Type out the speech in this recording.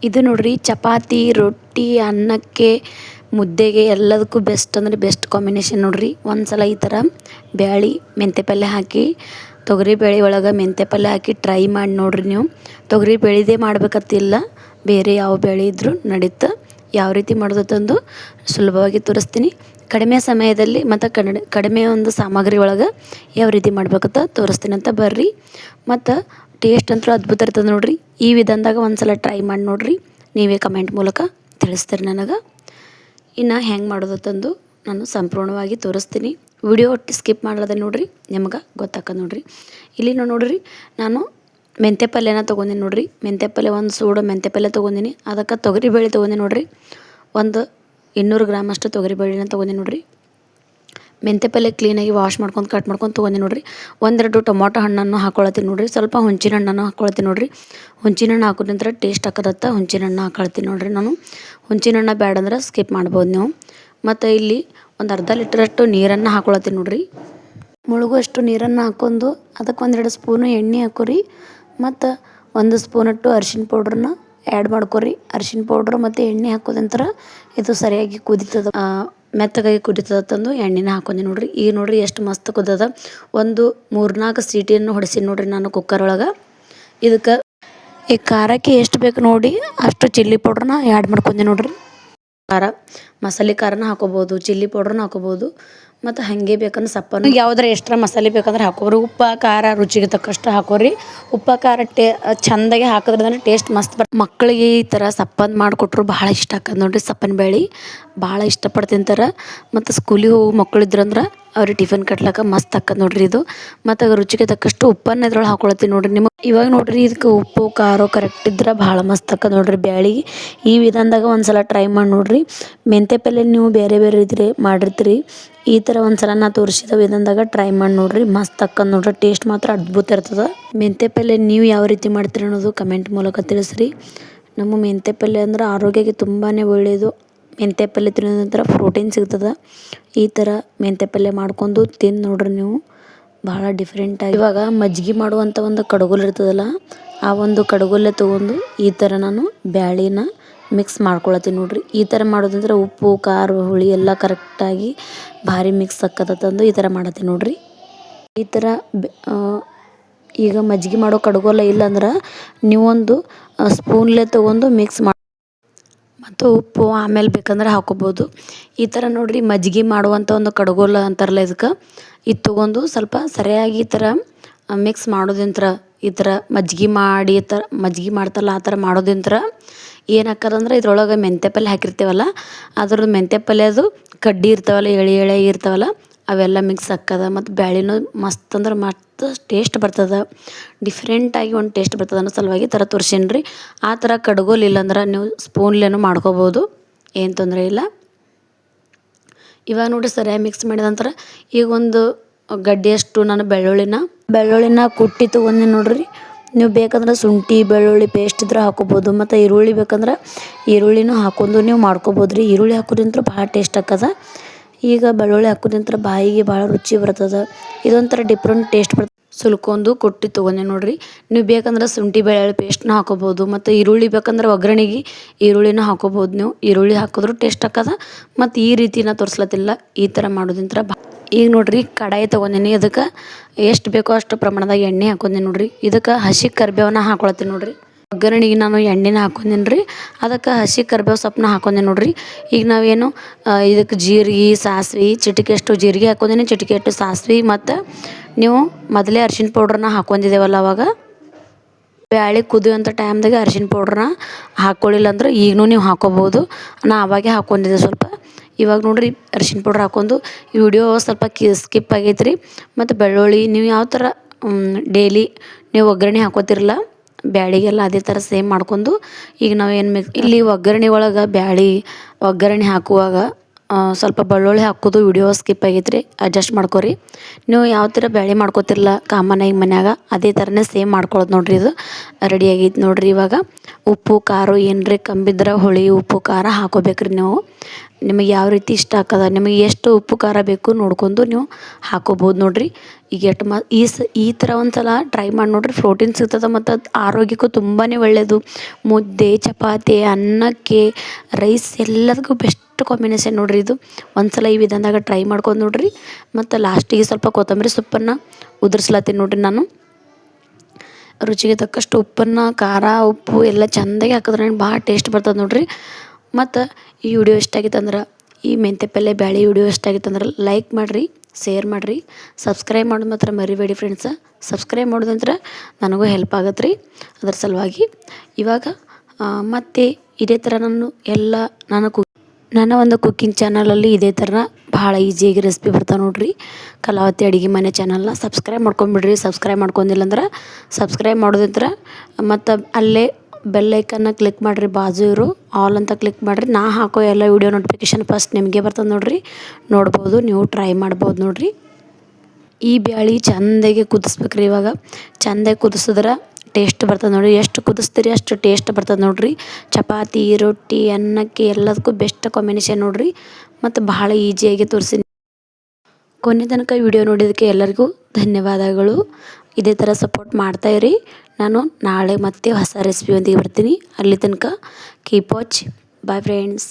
ಇದು ನೋಡ್ರಿ ಚಪಾತಿ ರೊಟ್ಟಿ ಅನ್ನಕ್ಕೆ ಮುದ್ದೆಗೆ ಎಲ್ಲದಕ್ಕೂ ಬೆಸ್ಟ್ ಅಂದರೆ ಬೆಸ್ಟ್ ಕಾಂಬಿನೇಷನ್ ನೋಡ್ರಿ. ಒಂದ್ಸಲ ಈ ಥರ ಬ್ಯಾಳಿ ಮೆಂತ್ಯ ಪಲ್ಯ ಹಾಕಿ ತೊಗರಿ ಬೇಳೆ ಒಳಗೆ ಮೆಂತ್ಯ ಪಲ್ಯ ಹಾಕಿ ಟ್ರೈ ಮಾಡಿ ನೋಡ್ರಿ ನೀವು. ತೊಗರಿ ಬೇಳೆದೇ ಮಾಡ್ಬೇಕಂತಿಲ್ಲ, ಬೇರೆ ಯಾವ ಬೇಳೆ ಇದ್ದರೂ ನಡೀತಾ. ಯಾವ ರೀತಿ ಮಾಡೋದಂತಂದು ಸುಲಭವಾಗಿ ತೋರಿಸ್ತೀನಿ. ಕಡಿಮೆ ಸಮಯದಲ್ಲಿ ಮತ್ತು ಕಡಿಮೆ ಒಂದು ಸಾಮಗ್ರಿ ಒಳಗೆ ಯಾವ ರೀತಿ ಮಾಡ್ಬೇಕಂತ ತೋರಿಸ್ತೀನಿ ಅಂತ ಬರ್ರಿ. ಮತ್ತು ಟೇಸ್ಟ್ ಅಂತೂ ಅದ್ಭುತ ಇರ್ತದೆ ನೋಡ್ರಿ. ಈ ವಿಧಾನದಾಗ ಒಂದ್ಸಲ ಟ್ರೈ ಮಾಡಿ ನೋಡ್ರಿ, ನೀವೇ ಕಮೆಂಟ್ ಮೂಲಕ ತಿಳಿಸ್ತೀರಿ ನನಗೆ. ಇನ್ನು ಹೆಂಗೆ ಮಾಡೋದಂತಂದು ನಾನು ಸಂಪೂರ್ಣವಾಗಿ ತೋರಿಸ್ತೀನಿ. ವಿಡಿಯೋ ಒಟ್ಟು ಸ್ಕಿಪ್ ಮಾಡಲದೆ ನೋಡ್ರಿ, ನಿಮ್ಗೆ ಗೊತ್ತಾಕದು ನೋಡ್ರಿ. ಇಲ್ಲಿ ನೋಡ್ರಿ, ನಾನು ಮೆಂತ್ಯ ಪಲ್ಯನ ತೊಗೊಂಡಿನಿ ನೋಡ್ರಿ. ಮೆಂತ್ಯ ಪಲ್ಯ ಒಂದು ಸೂಡು ಮೆಂತ್ಯ ಪಲ್ಯ ತೊಗೊಂಡಿನಿ. ಅದಕ್ಕೆ ತೊಗರಿ ಬೇಳೆ ತೊಗೊಂಡಿನಿ ನೋಡ್ರಿ. ಒಂದು 200 ಗ್ರಾಮ್ ಅಷ್ಟು ತೊಗರಿ ಬೇಳೆನ ತೊಗೊಂಡಿನಿ ನೋಡ್ರಿ. ಮೆಂತ್ಯ ಪಲ್ಯ ಕ್ಲೀನಾಗಿ ವಾಶ್ ಮಾಡ್ಕೊಂಡು ಕಟ್ ಮಾಡ್ಕೊಂಡು ತೊಗೊಂಡಿನಿ ನೋಡ್ರಿ. 1-2 ಟೊಮೊಟೊ ಹಣ್ಣನ್ನು ಹಾಕೊಳತ್ತೀನಿ ನೋಡ್ರಿ. ಸ್ವಲ್ಪ ಹುಂಚಿನ ಹಣ್ಣನ್ನು ಹಾಕೊಳತ್ತೀನಿ ನೋಡ್ರಿ. ಹುಂಚಿನ ಹಣ್ಣು ಹಾಕೋದ್ ನಂತರ ಟೇಸ್ಟ್ ಹಾಕೋದತ್ತ ಹುಂಚಿನ ಹಣ್ಣು ಹಾಕೊಳ್ತೀನಿ ನೋಡ್ರಿ. ನಾನು ಹುಂಚಿನ ಹಣ್ಣು ಬೇಡ ಅಂದ್ರೆ ಸ್ಕಿಪ್ ಮಾಡ್ಬೋದು ನೀವು. ಮತ್ತು ಇಲ್ಲಿ ಒಂದು ಅರ್ಧ ಲೀಟ್ರಷ್ಟು ನೀರನ್ನು ಹಾಕೊಳತ್ತೀನಿ ನೋಡ್ರಿ. ಮುಳುಗುವಷ್ಟು ನೀರನ್ನು ಹಾಕ್ಕೊಂಡು ಅದಕ್ಕೆ 1-2 ಸ್ಪೂನು ಎಣ್ಣೆ ಹಾಕೋರಿ. ಮತ್ತು 1 ಸ್ಪೂನಟ್ಟು ಅರಿಶಿನ ಪೌಡ್ರನ್ನ ಆ್ಯಡ್ ಮಾಡ್ಕೊರಿ. ಅರಿಶಿನ ಪೌಡ್ರ್ ಮತ್ತು ಎಣ್ಣೆ ಹಾಕೋದ ನಂತರ ಇದು ಸರಿಯಾಗಿ ಕುದೀತದ, ಮೆತ್ತಗಾಗಿ ಕುದೀತದ ತಂದು ಎಣ್ಣೆನ ಹಾಕೊಂಡೆ ನೋಡ್ರಿ. ಈಗ ನೋಡ್ರಿ ಎಷ್ಟು ಮಸ್ತ್ ಕುದ್ದದ. ಒಂದು 3-4 ಸೀಟಿಯನ್ನು ಹೊಡೆಸೀನಿ ನೋಡ್ರಿ ನಾನು ಕುಕ್ಕರ್ ಒಳಗೆ. ಇದಕ್ಕೆ ಈ ಖಾರಕ್ಕೆ ಎಷ್ಟು ಬೇಕು ನೋಡಿ ಅಷ್ಟು ಚಿಲ್ಲಿ ಪೌಡ್ರನ್ನ ಆ್ಯಡ್ ಮಾಡ್ಕೊಂಡೆ ನೋಡ್ರಿ. ಖಾರ ಮಸಾಲೆ ಖಾರನ ಹಾಕೋಬೋದು, ಚಿಲ್ಲಿ ಪೌಡ್ರನ್ನ ಹಾಕೋಬೋದು. ಮತ್ತು ಹಾಗೆ ಬೇಕಂದ್ರೆ ಸಪ್ಪನ್ನು ಯಾವುದರ ಎಕ್ಸ್ಟ್ರಾ ಮಸಾಲೆ ಬೇಕಂದ್ರೆ ಹಾಕೋರಿ. ಉಪ್ಪು ಖಾರ ರುಚಿಗೆ ತಕ್ಕಷ್ಟು ಹಾಕೋರಿ. ಉಪ್ಪು ಖಾರ ಚೆಂದಾಗಿ ಹಾಕೋದ್ರಿಂದ ಟೇಸ್ಟ್ ಮಸ್ತ್ ಮಕ್ಕಳಿಗೆ ಈ ಥರ ಸಪ್ಪಂದು ಮಾಡಿಕೊಟ್ರು ಭಾಳ ಇಷ್ಟ ಆಕದ್ ನೋಡ್ರಿ. ಸಪ್ಪನ ಬೇಳೆ ಭಾಳ ಇಷ್ಟಪಟ್ಟು ತಿಂತಾರೆ. ಮತ್ತು ಸ್ಕೂಲಿಗೆ ಹೋಗೋ ಮಕ್ಕಳಿದ್ರಂದ್ರೆ ಅವ್ರಿಗೆ ಟಿಫಿನ್ ಕಟ್ಲಕ್ಕ ಮಸ್ತ್ ಆಕದ್ ನೋಡ್ರಿ ಇದು. ಮತ್ತು ರುಚಿಗೆ ತಕ್ಕಷ್ಟು ಉಪ್ಪನ್ನು ಇದ್ರೊಳಗೆ ಹಾಕೊಳತ್ತೀನಿ ನೋಡ್ರಿ. ನಿಮಗೆ ಇವಾಗ ನೋಡ್ರಿ ಇದಕ್ಕೆ ಉಪ್ಪು ಖಾರ ಕರೆಕ್ಟ್ ಇದ್ರೆ ಭಾಳ ಮಸ್ತ್ ಆಕದ್ ನೋಡ್ರಿ ಬ್ಯಾಳಿಗೆ. ಈ ವಿಧಾನದಾಗ ಒಂದ್ಸಲ ಟ್ರೈ ಮಾಡಿ ನೋಡ್ರಿ. ಮೆಂತ್ಯ ಪಲ್ಯ ನೀವು ಬೇರೆ ಬೇರೆ ಇದ್ರೆ ಮಾಡಿರ್ತೀರಿ, ಈ ಥರ ಒಂದ್ಸಲ ನಾ ತೋರಿಸಿದ ವಿಧಾನದಾಗ ಟ್ರೈ ಮಾಡಿ ನೋಡ್ರಿ. ಮಸ್ತ್ ಆಕದ್ ನೋಡ್ರಿ. ಟೇಸ್ಟ್ ಮಾತ್ರ ಅದ್ಭುತ ಇರ್ತದೆ. ಮೆಂತ್ಯ ಪಲ್ಯ ನೀವು ಯಾವ ರೀತಿ ಮಾಡ್ತೀರಿ ಅನ್ನೋದು ಕಮೆಂಟ್ ಮೂಲಕ ತಿಳಿಸ್ರಿ. ನಮ್ಮ ಮೆಂತ್ಯ ಪಲ್ಯ ಅಂದ್ರೆ ಆರೋಗ್ಯಕ್ಕೆ ತುಂಬಾ ಒಳ್ಳೆಯದು. ಮೆಂತ್ಯ ಪಲ್ಯ ತಿನ್ನೋದ ನಂತರ ಪ್ರೋಟೀನ್ ಸಿಗ್ತದೆ. ಈ ಥರ ಮೆಂತ್ಯ ಪಲ್ಯ ಮಾಡ್ಕೊಂಡು ತಿಂದು ನೋಡ್ರಿ ನೀವು, ಭಾಳ ಡಿಫ್ರೆಂಟಾಗಿ. ಇವಾಗ ಮಜ್ಜಿಗೆ ಮಾಡುವಂಥ ಒಂದು ಕಡಗೋಲು ಇರ್ತದಲ್ಲ, ಆ ಒಂದು ಕಡಗೋಲೆ ತೊಗೊಂಡು ಈ ಥರ ನಾನು ಬ್ಯಾಳಿನ ಮಿಕ್ಸ್ ಮಾಡ್ಕೊಳತ್ತೀನಿ ನೋಡ್ರಿ. ಈ ಥರ ಮಾಡೋದಂದ್ರೆ ಉಪ್ಪು ಖಾರ ಹುಳಿ ಎಲ್ಲ ಕರೆಕ್ಟಾಗಿ ಭಾರಿ ಮಿಕ್ಸ್ ಆಕ್ಕತ್ತಂದು ಈ ಥರ ಮಾಡತ್ತೀನಿ ನೋಡ್ರಿ. ಈ ಥರ ಈಗ ಮಜ್ಜಿಗೆ ಮಾಡೋ ಕಡಗೋಲ ಇಲ್ಲಾಂದ್ರೆ ನೀವೊಂದು ಸ್ಪೂನ್ಲೆ ತೊಗೊಂಡು ಮಿಕ್ಸ್ ಮಾಡಿ ಮತ್ತು ಉಪ್ಪು ಆಮೇಲೆ ಬೇಕಂದ್ರೆ ಹಾಕೋಬೋದು. ಈ ಥರ ನೋಡ್ರಿ ಮಜ್ಜಿಗೆ ಮಾಡುವಂಥ ಒಂದು ಕಡಗೋಲ ಅಂತಾರಲ್ಲ ಇದಕ್ಕೆ, ಇದು ತೊಗೊಂಡು ಸ್ವಲ್ಪ ಸರಿಯಾಗಿ ಈ ಥರ ಮಿಕ್ಸ್ ಮಾಡೋದಿಂತ್ರ, ಈ ಥರ ಮಜ್ಜಿಗೆ ಮಾಡಿ ಈ ಥರ ಮಜ್ಜಿಗೆ ಮಾಡ್ತಾರಲ್ಲ ಆ ಥರ ಮಾಡೋದಿಂತ್ರ ಏನಾಕ್ಕದಂದ್ರೆ ಇದ್ರೊಳಗೆ ಮೆಂತ್ಯ ಪಲ್ಯ ಹಾಕಿರ್ತೀವಲ್ಲ, ಅದ್ರದ್ದು ಮೆಂತ್ಯ ಪಲ್ಯದು ಕಡ್ಡಿ ಇರ್ತಾವಲ್ಲ, ಎಳೆ ಎಳೆ ಇರ್ತಾವಲ್ಲ, ಅವೆಲ್ಲ ಮಿಕ್ಸ್ ಆಕ್ಕದ. ಮತ್ತು ಬ್ಯಾಳಿನೂ ಮಸ್ತ್ ಅಂದ್ರೆ ಮಸ್ತ್ ಟೇಸ್ಟ್ ಬರ್ತದೆ. ಡಿಫ್ರೆಂಟಾಗಿ ಒಂದು ಟೇಸ್ಟ್ ಬರ್ತದೆ ಅನ್ನೋ ಸಲುವಾಗಿ ಈ ಥರ ತೋರ್ಸೀನಿ ರೀ. ಆ ಥರ ಕಡ್ಗೋಲ್ ಇಲ್ಲಾಂದ್ರೆ ನೀವು ಸ್ಪೂನ್ಲೇನೂ ಮಾಡ್ಕೋಬೋದು, ಏನು ತೊಂದರೆ ಇಲ್ಲ. ಇವಾಗ ನೋಡಿ ಸರಿಯಾಗಿ ಮಿಕ್ಸ್ ಮಾಡಿದ ನಂತರ ಈಗ ಒಂದು ಗಡ್ಡೆಯಷ್ಟು ನಾನು ಬೆಳ್ಳುಳ್ಳಿನ ಕುಟ್ಟಿ ತೊಗೊಂಡು ನೋಡ್ರಿ. ನೀವು ಬೇಕಂದ್ರೆ ಶುಂಠಿ ಬೆಳ್ಳುಳ್ಳಿ ಪೇಸ್ಟ್ ಇದ್ರೆ ಹಾಕೋಬೋದು. ಮತ್ತು ಈರುಳ್ಳಿ ಬೇಕಂದ್ರೆ ಈರುಳ್ಳಿನೂ ಹಾಕೊಂಡು ನೀವು ಮಾಡ್ಕೋಬೋದು ರೀ. ಈರುಳ್ಳಿ ಹಾಕೋದ್ರಿಂತ ಭಾಳ ಟೇಸ್ಟ್ ಆಕ್ಕದ. ಈಗ ಬೆಳ್ಳುಳ್ಳಿ ಹಾಕೋದ್ರಿಂತ ಬಾಯಿಗೆ ಭಾಳ ರುಚಿ ಬರ್ತದೆ. ಇದೊಂಥರ ಡಿಫ್ರೆಂಟ್ ಟೇಸ್ಟ್ ಬರ್ತದೆ. ಸುಲ್ಕೊಂಡು ಕೊಟ್ಟು ತೊಗೊಂಡೆ ನೋಡ್ರಿ. ನೀವು ಬೇಕಂದ್ರೆ ಶುಂಠಿ ಬೆಳ್ಳುಳ್ಳಿ ಪೇಸ್ಟ್ನ ಹಾಕೋಬೋದು. ಮತ್ತು ಈರುಳ್ಳಿ ಬೇಕಂದ್ರೆ ಒಗ್ಗರಣೆಗೆ ಈರುಳ್ಳಿನ ಹಾಕೋಬೋದು. ನೀವು ಈರುಳ್ಳಿ ಹಾಕಿದ್ರೂ ಟೇಸ್ಟ್ ಆಕ್ಕದ. ಮತ್ತು ಈ ರೀತಿನ ತೋರಿಸ್ಲತ್ತಿಲ್ಲ, ಈ ಥರ ಮಾಡೋದಿಂತ ಈಗ ನೋಡ್ರಿ ಕಡಾಯಿ ತೊಗೊಂಡಿನಿ. ಅದಕ್ಕೆ ಎಷ್ಟು ಬೇಕೋ ಅಷ್ಟು ಪ್ರಮಾಣದಾಗ ಎಣ್ಣೆ ಹಾಕೊಂಡಿ ನೋಡ್ರಿ. ಇದಕ್ಕೆ ಹಸಿ ಕರಿಬೇವನ್ನ ಹಾಕೊಳತ್ತೀನಿ ನೋಡ್ರಿ. ಒಗ್ಗರಣೆಗೆ ನಾನು ಎಣ್ಣೆನ ಹಾಕೊಂಡೀನಿ ರೀ. ಅದಕ್ಕೆ ಹಸಿ ಕರಿಬೇವು ಸೊಪ್ಪನ್ನ ಹಾಕೊಂಡೆ ನೋಡ್ರಿ. ಈಗ ನಾವೇನು ಇದಕ್ಕೆ ಜೀರಿಗೆ ಸಾಸಿವೆ ಚಿಟಿಕೆಯಷ್ಟು ಜೀರಿಗೆ ಹಾಕೊಂಡೀನಿ, ಚಿಟಿಕೆಯಷ್ಟು ಸಾಸಿವೆ. ಮತ್ತು ನೀವು ಮೊದಲೇ ಅರಿಶಿನ ಪೌಡ್ರನ್ನ ಹಾಕೊಂಡಿದ್ದೇವಲ್ಲ, ಅವಾಗ ಬ್ಯಾಳಿ ಕುದಿಯುವಂಥ ಟೈಮ್ದಾಗೆ ಅರಿಶಿನ ಪೌಡ್ರನ್ನ ಹಾಕ್ಕೊಳ್ಳಿಲ್ಲ ಅಂದ್ರೆ ಈಗಲೂ ನೀವು ಹಾಕೋಬೋದು. ನಾ ಅವಾಗೇ ಹಾಕ್ಕೊಂಡಿದ್ದೆ ಸ್ವಲ್ಪ. ಇವಾಗ ನೋಡ್ರಿ ಅರಿಶಿನ ಪೌಡ್ರ್ ಹಾಕ್ಕೊಂಡು ಈ ವಿಡಿಯೋ ಸ್ವಲ್ಪ ಸ್ಕಿಪ್ ಆಗೈತೆ ರೀ. ಮತ್ತು ಬೆಳ್ಳುಳ್ಳಿ ನೀವು ಯಾವ ಥರ ಡೈಲಿ ನೀವು ಒಗ್ಗರಣೆ ಹಾಕೋತಿರಲ್ಲ ಬ್ಯಾಳಿಗೆಲ್ಲ, ಅದೇ ಥರ ಸೇಮ್ ಮಾಡ್ಕೊಂಡು ಈಗ ನಾವು ಏನು ಇಲ್ಲಿ ಒಗ್ಗರಣೆ ಒಳಗೆ ಬ್ಯಾಳಿ ಒಗ್ಗರಣೆ ಹಾಕುವಾಗ ಸ್ವಲ್ಪ ಬೆಳ್ಳುಳ್ಳಿ ಹಾಕೋದು ವಿಡಿಯೋ ಸ್ಕಿಪ್ ಆಗೈತ್ರಿ, ಅಡ್ಜಸ್ಟ್ ಮಾಡ್ಕೊರಿ. ನೀವು ಯಾವ ಥರ ಬ್ಯಾಳೆ ಮಾಡ್ಕೊತಿರಲ್ಲ ಕಾಮನಾಗಿ ಮನ್ಯಾಗ ಅದೇ ಥರನೇ ಸೇಮ್ ಮಾಡ್ಕೊಳ್ಳೋದು ನೋಡಿರಿ. ಇದು ರೆಡಿ ಆಗೈತೆ ನೋಡಿರಿ. ಇವಾಗ ಉಪ್ಪು ಖಾರ ಏನರೇ ಕಂಬಿದ್ರೆ ಹುಳಿ ಉಪ್ಪು ಖಾರ ಹಾಕೋಬೇಕ್ರಿ ನೀವು. ನಿಮಗೆ ಯಾವ ರೀತಿ ಇಷ್ಟ ಆಗ್ತದ, ನಿಮಗೆ ಎಷ್ಟು ಉಪ್ಪು ಖಾರ ಬೇಕು ನೋಡ್ಕೊಂಡು ನೀವು ಹಾಕೋಬೋದು ನೋಡಿರಿ. ಈಗ ಈ ಥರ ಒಂದು ಸಲ ಟ್ರೈ ಮಾಡಿ ನೋಡಿರಿ, ಪ್ರೋಟೀನ್ ಸಿಗ್ತದೆ ಮತ್ತು ಅದು ಆರೋಗ್ಯಕ್ಕೂ ತುಂಬಾ ಒಳ್ಳೆಯದು. ಮುದ್ದೆ, ಚಪಾತಿ, ಅನ್ನಕ್ಕೆ, ರೈಸ್ ಎಲ್ಲದಕ್ಕೂ ಬೆಸ್ಟ್ ಕಾಂಬಿನೇಷನ್ ನೋಡಿರಿ ಇದು. ಒಂದು ಸಲ ಈ ವಿಧಾನದಾಗ ಟ್ರೈ ಮಾಡ್ಕೊಂಡು ನೋಡಿರಿ. ಮತ್ತು ಲಾಸ್ಟಿಗೆ ಸ್ವಲ್ಪ ಕೊತ್ತಂಬರಿ ಸೊಪ್ಪನ್ನು ಉದುರಿಸ್ಲತ್ತೀನಿ ನೋಡಿರಿ ನಾನು. ರುಚಿಗೆ ತಕ್ಕಷ್ಟು ಉಪ್ಪನ್ನು, ಖಾರ, ಉಪ್ಪು ಎಲ್ಲ ಚೆಂದಾಗಿ ಹಾಕಿದ್ರೆ ಭಾಳ ಟೇಸ್ಟ್ ಬರ್ತದೆ ನೋಡಿರಿ. ಮತ್ತು ಈ ವಿಡಿಯೋ ಇಷ್ಟ ಆಗಿತ್ತಂದ್ರೆ, ಈ ಮೆಂತ್ಯ ಪಲ್ಯ ಬ್ಯಾಳೆ ವಿಡಿಯೋ ಇಷ್ಟ ಆಗಿತ್ತಂದ್ರೆ ಲೈಕ್ ಮಾಡಿರಿ, ಶೇರ್ ಮಾಡಿರಿ, ಸಬ್ಸ್ಕ್ರೈಬ್ ಮಾಡೋದು ಮಾತ್ರ ಮರಿಬೇಡಿ ಫ್ರೆಂಡ್ಸ. ಸಬ್ಸ್ಕ್ರೈಬ್ ಮಾಡೋದಂದ್ರೆ ನನಗೂ ಹೆಲ್ಪ್ ಆಗತ್ತೆ ರೀ. ಅದರ ಸಲುವಾಗಿ ಇವಾಗ ಮತ್ತು ಇದೇ ಥರ ನನ್ನ ಒಂದು ಕುಕ್ಕಿಂಗ್ ಚಾನಲಲ್ಲಿ ಇದೇ ಥರ ಭಾಳ ಈಸಿಯಾಗಿ ರೆಸಿಪಿ ಬರ್ತಾವೆ ನೋಡಿರಿ. ಕಲಾವತಿ ಅಡುಗೆ ಮನೆ ಚಾನಲ್ನ ಸಬ್ಸ್ಕ್ರೈಬ್ ಮಾಡ್ಕೊಂಬಿಡ್ರಿ. ಸಬ್ಸ್ಕ್ರೈಬ್ ಮಾಡ್ಕೊಂಡಿಲ್ಲಂದ್ರೆ ಸಬ್ಸ್ಕ್ರೈಬ್ ಮಾಡೋದಂದ್ರೆ ಮತ್ತು ಅಲ್ಲೇ ಬೆಲ್ ಐಕನ್ನ ಕ್ಲಿಕ್ ಮಾಡಿರಿ, ಬಾಜು ಇರೋ ಆಲ್ ಅಂತ ಕ್ಲಿಕ್ ಮಾಡಿರಿ. ನಾ ಹಾಕೋ ಎಲ್ಲ ವೀಡಿಯೋ ನೋಟಿಫಿಕೇಷನ್ ಫಸ್ಟ್ ನಿಮಗೆ ಬರ್ತದೆ ನೋಡಿರಿ. ನೋಡ್ಬೋದು, ನೀವು ಟ್ರೈ ಮಾಡ್ಬೋದು ನೋಡಿರಿ. ಈ ಬ್ಯಾಳೆ ಚೆಂದಾಗಿ ಕುದಿಸ್ಬೇಕ್ರಿ. ಇವಾಗ ಚೆಂದಾಗಿ ಕುದಿಸಿದ್ರೆ ಟೇಸ್ಟ್ ಬರ್ತದೆ ನೋಡಿರಿ. ಎಷ್ಟು ಕುದಿಸ್ತೀರಿ ಅಷ್ಟು ಟೇಸ್ಟ್ ಬರ್ತದೆ ನೋಡಿರಿ. ಚಪಾತಿ, ರೊಟ್ಟಿ, ಅನ್ನಕ್ಕೆ ಎಲ್ಲದಕ್ಕೂ ಬೆಸ್ಟ್ ಕಾಂಬಿನೇಷನ್ ನೋಡಿರಿ. ಮತ್ತು ಭಾಳ ಈಸಿಯಾಗಿ ತೋರಿಸಿ. ಕೊನೆ ತನಕ ವಿಡಿಯೋ ನೋಡಿದ್ದಕ್ಕೆ ಎಲ್ಲರಿಗೂ ಧನ್ಯವಾದಗಳು. ಇದೇ ಥರ ಸಪೋರ್ಟ್ ಮಾಡ್ತಾಯಿರಿ. ನಾನು ನಾಳೆ ಮತ್ತೆ ಹೊಸ ರೆಸಿಪಿಯೊಂದಿಗೆ ಬರ್ತೀನಿ. ಅಲ್ಲಿ ತನಕ ಕೀಪ್ ವಾಚ್. Bye friends.